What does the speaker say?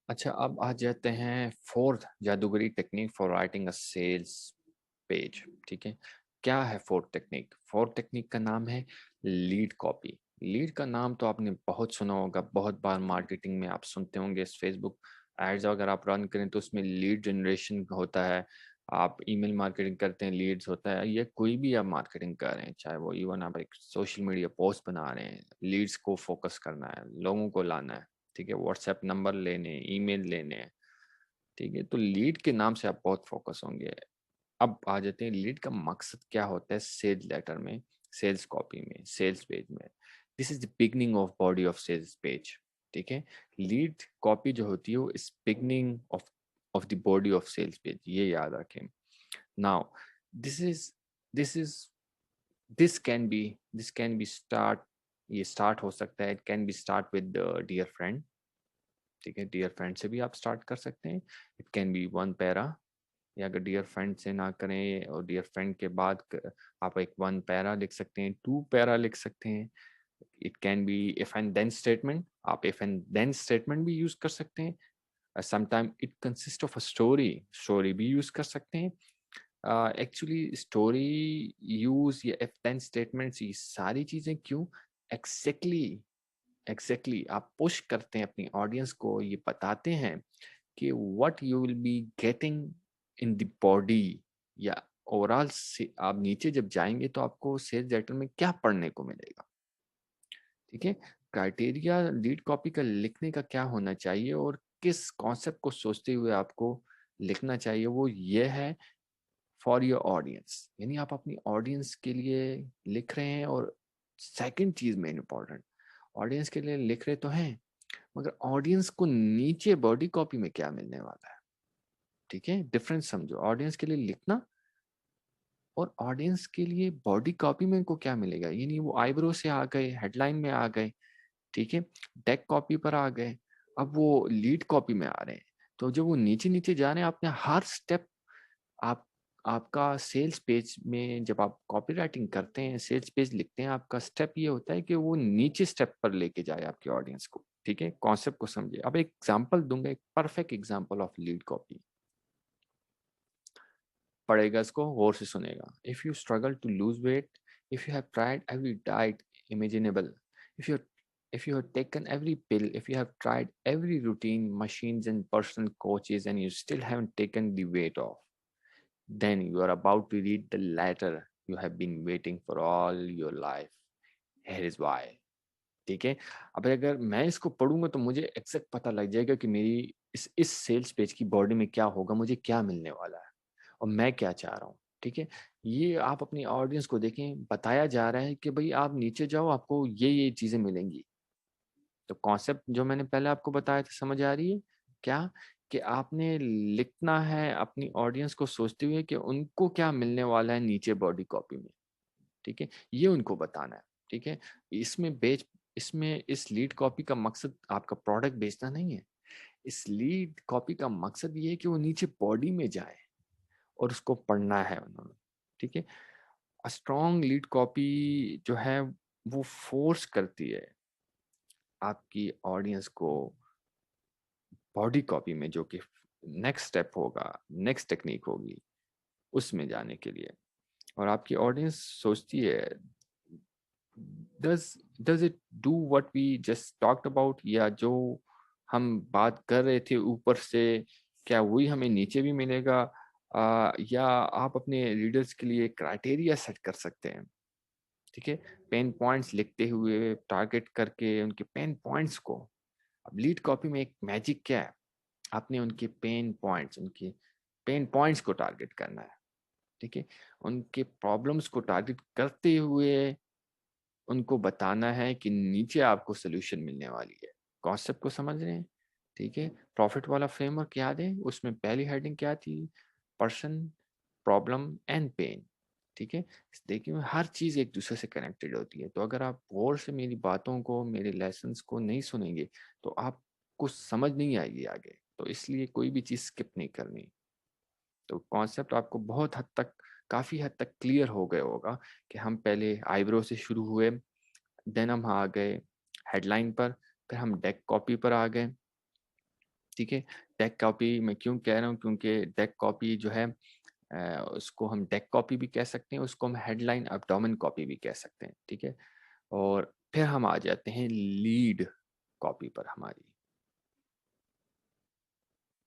अच्छा, अब आ जाते हैं फोर्थ जादूगरी technique for writing a sales page. ठीक है, क्या है फोर्थ टेक्निक? फोर्थ टेक्निक का नाम है लीड कॉपी। लीड का नाम तो आपने बहुत सुना होगा, बहुत बार मार्केटिंग में आप सुनते होंगे। फेसबुक एड्स अगर आप रन करें तो उसमें लीड जनरेशन होता है। आप ईमेल मार्केटिंग करते हैं, लीड्स होता है। ये कोई भी आप मार्केटिंग कर रहे हैं, चाहे वो इवन आप एक सोशल मीडिया पोस्ट बना रहे हैं, लीड्स को फोकस करना है, लोगों को लाना है। ठीक है, व्हाट्सएप नंबर लेने, ईमेल लेने। ठीक है, तो लीड के नाम से आप बहुत फोकस होंगे। अब आ जाते हैं लीड का मकसद क्या होता है सेल्स लेटर में, सेल्स कॉपी में, सेल्स पेज में। This is the beginning of body of sales page. ठीक है, लीड कॉपी जो होती है वो इस beginning of the body of sales page, ये याद रखें। Now this is this is this can be start, ये स्टार्ट हो सकता है, it can be start with dear friend. ठीक है, डियर फ्रेंड से भी आप स्टार्ट कर सकते हैं। It can B one para, या अगर डियर फ्रेंड से ना करें और डियर फ्रेंड के बाद आप एक वन पैरा लिख सकते हैं, टू पैरा लिख सकते हैं। It can be if and then statement, आप इफ एंड देन स्टेटमेंट भी यूज कर सकते हैं। Sometime it consist of a story, story भी यूज कर सकते हैं। एक्चुअली स्टोरी यूज या इफ देन स्टेटमेंट्स, ये सारी चीजें क्यों एग्जैक्टली आप पुश करते हैं अपनी ऑडियंस को, ये बताते हैं कि what you will be getting in the body, या ओवरऑल से आप नीचे जब जाएंगे तो आपको सेल्स लेटर में क्या पढ़ने को मिलेगा। ठीक है, क्राइटेरिया लीड कॉपी का लिखने का क्या होना चाहिए और किस कॉन्सेप्ट को सोचते हुए आपको लिखना चाहिए, वो ये है फॉर योर ऑडियंस, यानी आप अपनी ऑडियंस के लिए लिख रहे हैं। और सेकंड चीज मेन इंपॉर्टेंट, ऑडियंस के लिए लिख रहे तो हैं, मगर ऑडियंस को नीचे बॉडी कॉपी में क्या मिलने वाला है। ठीक है, डिफरेंस समझो, ऑडियंस के लिए लिखना और ऑडियंस के लिए बॉडी कॉपी में को क्या मिलेगा। यानी वो आईब्रो से आ गए, हेडलाइन में आ गए, ठीक है, डेक कॉपी पर आ गए, अब वो लीड कॉपी में आ रहे हैं। तो जब वो नीचे नीचे जा रहे हैं, आपने हर स्टेप, आप आपका सेल्स पेज में जब आप कॉपी राइटिंग करते हैं, सेल्स पेज लिखते हैं, आपका स्टेप ये होता है कि वो नीचे स्टेप पर लेके जाए आपकी ऑडियंस को। ठीक है, कॉन्सेप्ट को समझिए। अब एक एग्जांपल दूंगा, एक perfect example of lead copy. पढ़ेगा इसको गौर से सुनेगा। If you struggle to lose weight, if you have tried every diet imaginable, if you if you have taken every pill, if you have tried every routine, machines and personal coaches, and you still haven't taken the weight off, then you are about to read the letter you have been waiting for all your life. Here is why. ठीक है, अब अगर मैं इसको पढ़ूंगा तो मुझे exact पता लग जाएगा कि मेरी इस सेल्स पेज की बॉडी में क्या होगा, मुझे क्या मिलने वाला है और मैं क्या चाह रहा हूँ। ठीक है, ये आप अपनी ऑडियंस को देखें, बताया जा रहा है कि भाई आप नीचे जाओ, आपको ये चीजें मिलेंगी। तो कॉन्सेप्ट जो मैंने पहले आपको बताया था, समझ आ रही है क्या? कि आपने लिखना है अपनी ऑडियंस को सोचते हुए कि उनको क्या मिलने वाला है नीचे बॉडी कॉपी में। ठीक है, ये उनको बताना है। ठीक है, इसमें बेच इसमें इस लीड कॉपी का मकसद आपका प्रोडक्ट बेचना नहीं है। इस लीड कॉपी का मकसद ये है कि वो नीचे बॉडी में जाए और उसको पढ़ना है उन्होंने। ठीक है, स्ट्रॉन्ग लीड कॉपी जो है वो फोर्स करती है आपकी ऑडियंस को बॉडी कॉपी में, जो कि नेक्स्ट स्टेप होगा, नेक्स्ट टेक्निक होगी, उसमें जाने के लिए। और आपकी ऑडियंस सोचती है, does it do what we just talked about, या जो हम बात कर रहे थे ऊपर से, क्या वही हमें नीचे भी मिलेगा? या आप अपने रीडर्स के लिए क्राइटेरिया सेट कर सकते हैं। ठीक है, पेन पॉइंट्स लिखते हुए, टारगेट करके उनके पेन पॉइंट्स को। अब लीड कॉपी में एक मैजिक क्या है, आपने उनके पेन पॉइंट्स को टारगेट करना है। ठीक है, उनके प्रॉब्लम्स को टारगेट करते हुए उनको बताना है कि नीचे आपको सोल्यूशन मिलने वाली है। कॉन्सेप्ट को समझ रहे हैं? ठीक है, प्रॉफिट वाला फ्रेमवर्क याद है, उसमें पहली हेडिंग क्या थी? Person, problem and pain. ठीक है, देखिए हर चीज एक दूसरे से कनेक्टेड होती है। तो अगर आप गौर से मेरी बातों को, मेरे लेसन्स को नहीं सुनेंगे तो आपको समझ नहीं आएगी आगे। तो इसलिए कोई भी चीज स्किप नहीं करनी। तो कॉन्सेप्ट आपको बहुत हद तक, काफी हद तक क्लियर हो गया होगा कि हम पहले आईब्रो से शुरू हुए, देन हम आ गए हेडलाइन पर, फिर हम डेक कॉपी पर आ गए। ठीक है। डेक कॉपी मैं क्यों कह रहा हूँ, क्योंकि डेक कॉपी जो है उसको हम डेक कॉपी भी कह सकते हैं, उसको हम हेडलाइन एब्डोमेन कॉपी भी कह सकते हैं, ठीक है। और फिर हम आ जाते हैं लीड कॉपी पर हमारी,